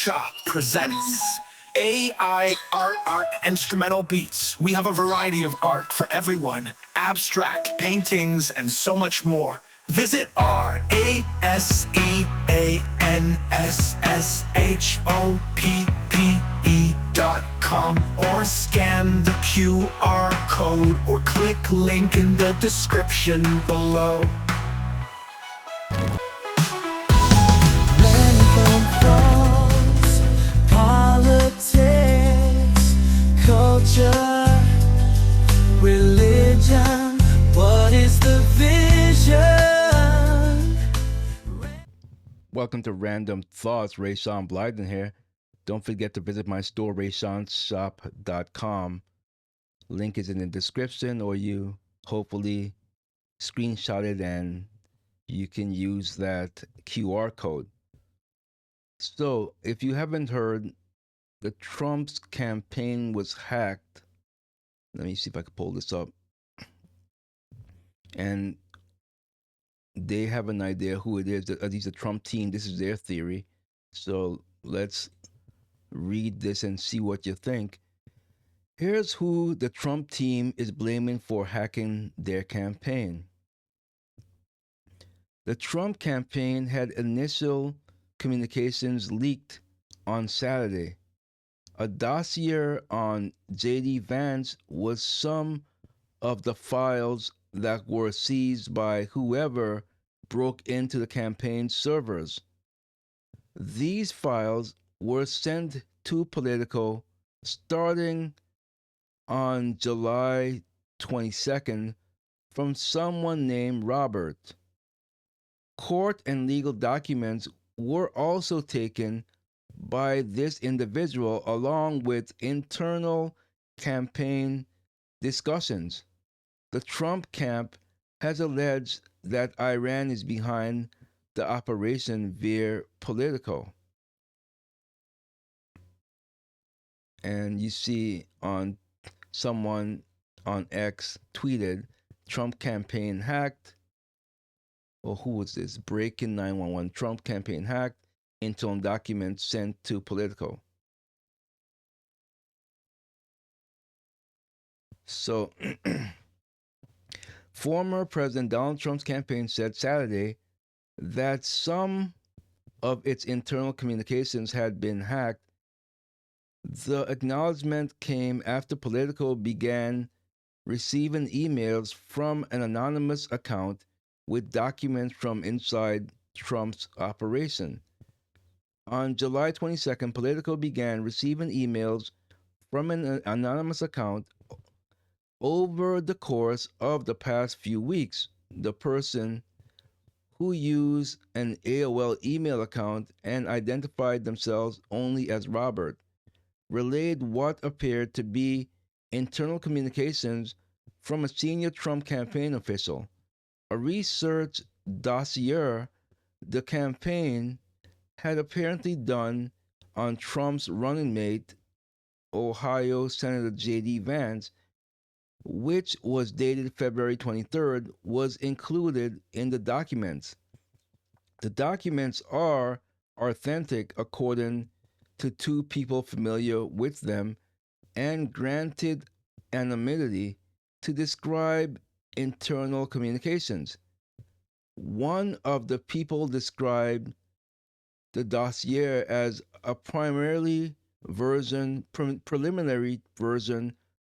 Shop presents AI art instrumental beats. We have a variety of art for everyone, abstract paintings and so much more. Visit RASEANSSHOPPE.com or scan the QR code or click link in the description below. Random thoughts, politics, culture, religion. What is the vision? Welcome to Random Thoughts. Rayshawn Blyden here. Don't forget to visit my store, RayShawnShop.com. Link is in the description, or you hopefully screenshot it and you can use that QR code. So, if you haven't heard, the Trump's campaign was hacked. Let me see if I can pull this up. And they have an idea who it is. At least the Trump team, this is their theory. So let's read this and see what you think. Here's who the Trump team is blaming for hacking their campaign. The Trump campaign had initial communications leaked on Saturday. A dossier on J.D. Vance was some of the files that were seized by whoever broke into the campaign's servers. These files were sent to Politico starting on July 22nd from someone named Robert. Court and legal documents were also taken by this individual along with internal campaign discussions. The Trump camp has alleged that Iran is behind the operation via Politico. And you see on someone on X tweeted, Trump campaign hacked. Or who was this? Breaking 911. Trump campaign hacked. Internal documents sent to Politico. So, former President Donald Trump's campaign said Saturday that some of its internal communications had been hacked. The acknowledgement came after Politico began receiving emails from an anonymous account with documents from inside Trump's operation. On July 22nd, Politico began receiving emails from an anonymous account. Over the course of the past few weeks, the person who used an AOL email account and identified themselves only as Robert relayed what appeared to be internal communications from a senior Trump campaign official. A research dossier the campaign had apparently done on Trump's running mate, Ohio Senator J.D. Vance, which was dated February 23rd, was included in the documents. The documents are authentic according to two people familiar with them and granted anonymity to describe internal communications. One of the people described the dossier as a preliminary version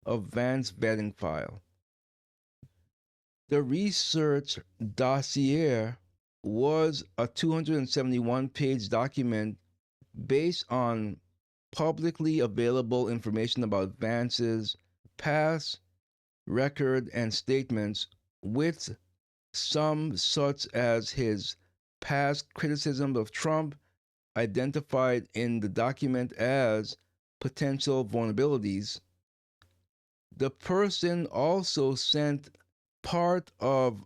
of Vance's vetting file. The research dossier was a 271-page document based on publicly available information about Vance's past record and statements, with some such as his past criticism of Trump identified in the document as potential vulnerabilities. The person also sent part of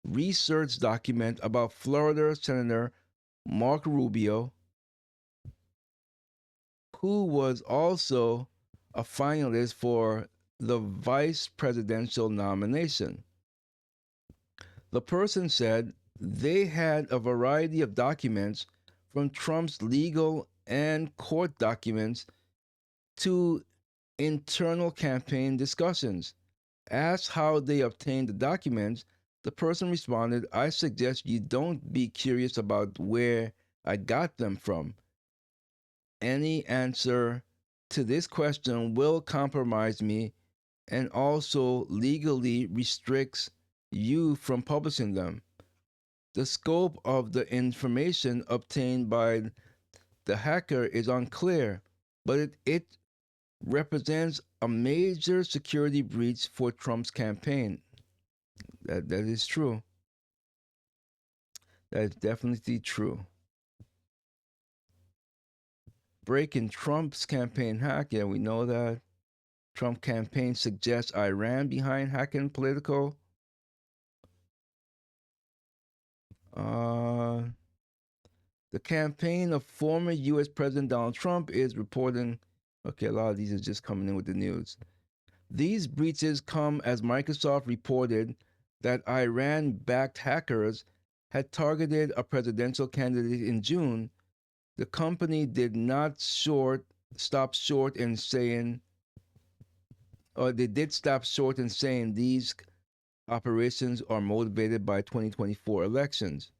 research document about Florida Senator Marco Rubio, who was also a finalist for the vice presidential nomination. The person said they had a variety of documents from Trump's legal and court documents to internal campaign discussions. Asked how they obtained the documents, the person responded, "I suggest you don't be curious about where I got them from. Any answer to this question will compromise me and also legally restricts you from publishing them." The scope of the information obtained by the hacker is unclear, but it represents a major security breach for Trump's campaign. That is true. That is definitely true. Breaking Trump's campaign hack, yeah, we know that. Trump campaign suggests Iran behind hacking Politico. The campaign of former U.S. President Donald Trump is reporting. Okay, a lot of these are just coming in with the news. These breaches come as Microsoft reported that Iran-backed hackers had targeted a presidential candidate in June. The company did not stop short in saying these operations are motivated by 2024 elections.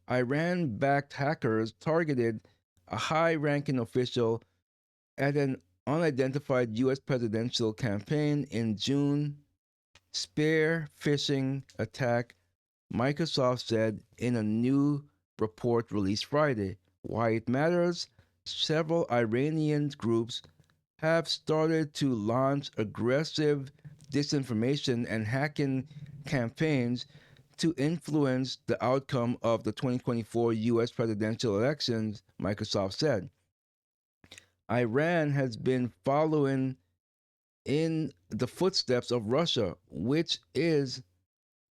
Iran-backed hackers targeted a high-ranking official at an unidentified U.S. presidential campaign in June. Spear phishing attack, Microsoft said in a new report released Friday. Why it matters? Several Iranian groups have started to launch aggressive disinformation and hacking campaigns to influence the outcome of the 2024 U.S. presidential elections, Microsoft said. Iran has been following in the footsteps of Russia, which is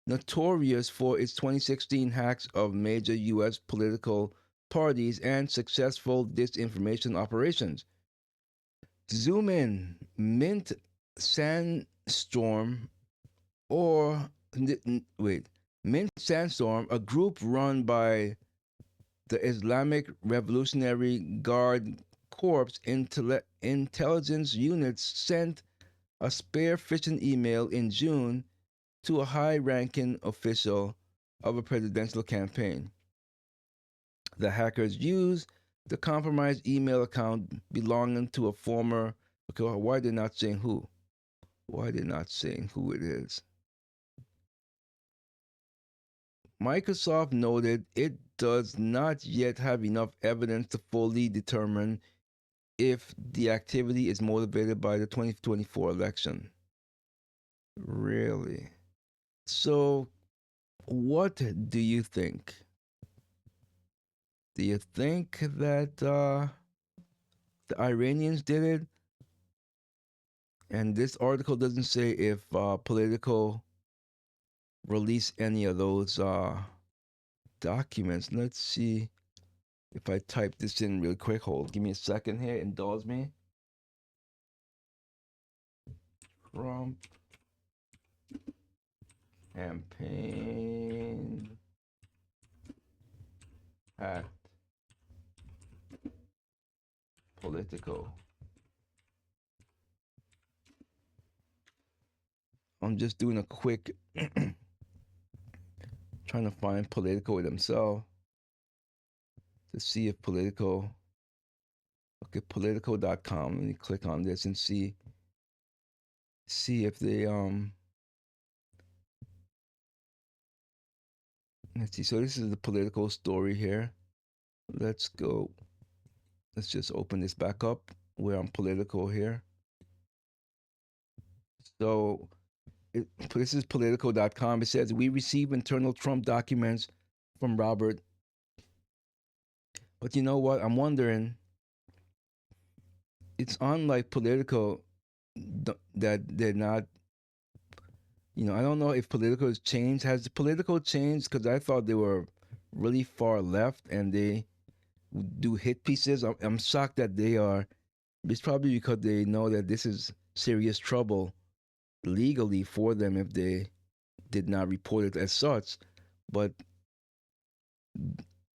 notorious for its 2016 hacks of major U.S. political parties and successful disinformation operations. Zoom in, Mint Sandstorm, Mint Sandstorm, a group run by the Islamic Revolutionary Guard Corps intelligence units, sent a spear phishing email in June to a high-ranking official of a presidential campaign. The hackers used the compromised email account belonging to a former. Okay, why are they not saying who? Why are they not saying who it is? Microsoft noted it does not yet have enough evidence to fully determine if the activity is motivated by the 2024 election. Really? So, what do you think? Do you think that the Iranians did it? And this article doesn't say if Politico released any of those documents. Let's see if I type this in real quick. Hold, give me a second here. Indulge me. Trump campaign at Politico. I'm just doing a quick trying to find Politico themselves to see if Politico. Okay, Politico.com. Let me click on this and see if they let's see. So this is the Politico story here. Let's go. Let's just open this back up. We're on Politico here. So this is Politico.com. It says, we receive internal Trump documents from Robert. But you know what? I'm wondering, it's unlike Politico that they're not, I don't know if Politico has changed. Has Politico changed? Because I thought they were really far left and they do hit pieces. I'm shocked that they are. It's probably because they know that this is serious trouble legally for them if they did not report it as such. But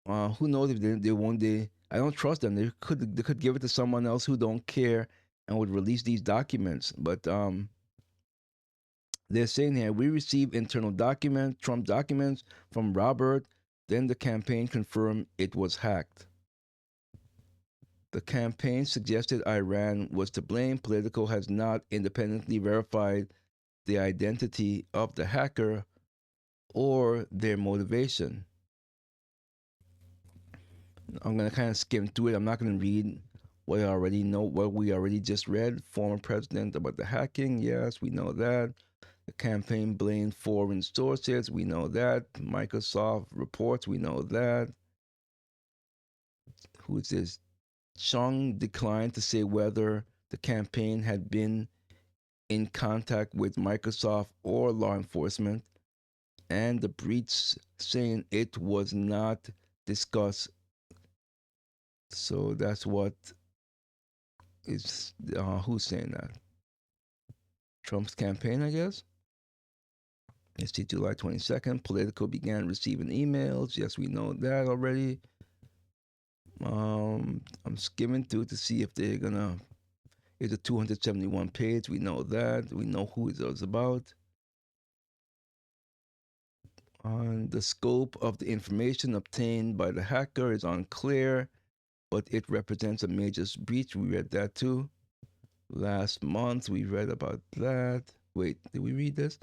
who knows if they one day I don't trust them. They could give it to someone else who don't care and would release these documents. But they're saying here, we received internal Trump documents from Robert. Then the campaign confirmed it was hacked. The campaign suggested Iran was to blame. Politico has not independently verified the identity of the hacker or their motivation. I'm going to kind of skim through it. I'm not going to read what I already know, what we already just read. Former president about the hacking. Yes, we know that. The campaign blamed foreign sources. We know that. Microsoft reports. We know that. Who is this? Chung declined to say whether the campaign had been in contact with Microsoft or law enforcement, and the breach saying it was not discussed. So that's what is who's saying that? Trump's campaign, I guess. Let's see, July 22nd, Politico began receiving emails. Yes, we know that already. I'm skimming through to see if they're gonna. It's a 271 page. We know that. We know who it was about. The scope of the information obtained by the hacker is unclear, but it represents a major breach. We read that too. Last month, we read about that. Wait, did we read this?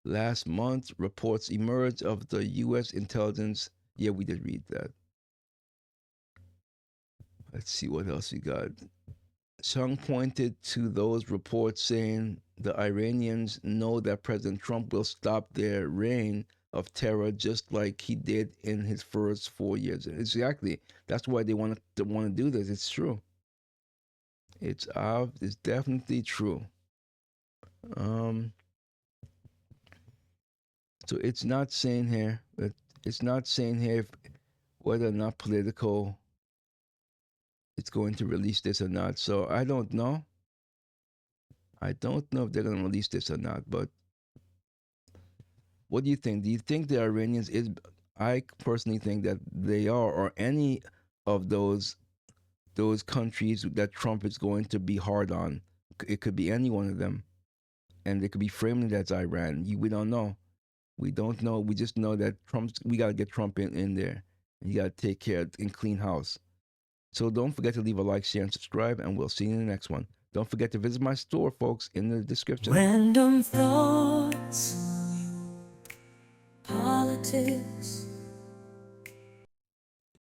Last month, reports emerged of the U.S. intelligence. Yeah, we did read that. Let's see what else we got. Chung pointed to those reports saying the Iranians know that President Trump will stop their reign of terror just like he did in his first 4 years. Exactly. That's why they want to do this. It's true. It's definitely true. So it's not saying here whether or not Politico is going to release this or not. So I don't know. I don't know if they're going to release this or not. But what do you think? Do you think the Iranians I personally think that they are, or any of those countries that Trump is going to be hard on. It could be any one of them, and they could be framing it as Iran. We don't know. We don't know. We just know that we got to get Trump in there. And you got to take care and clean house. So don't forget to leave a like, share, and subscribe, and we'll see you in the next one. Don't forget to visit my store, folks, in the description. Random thoughts, politics.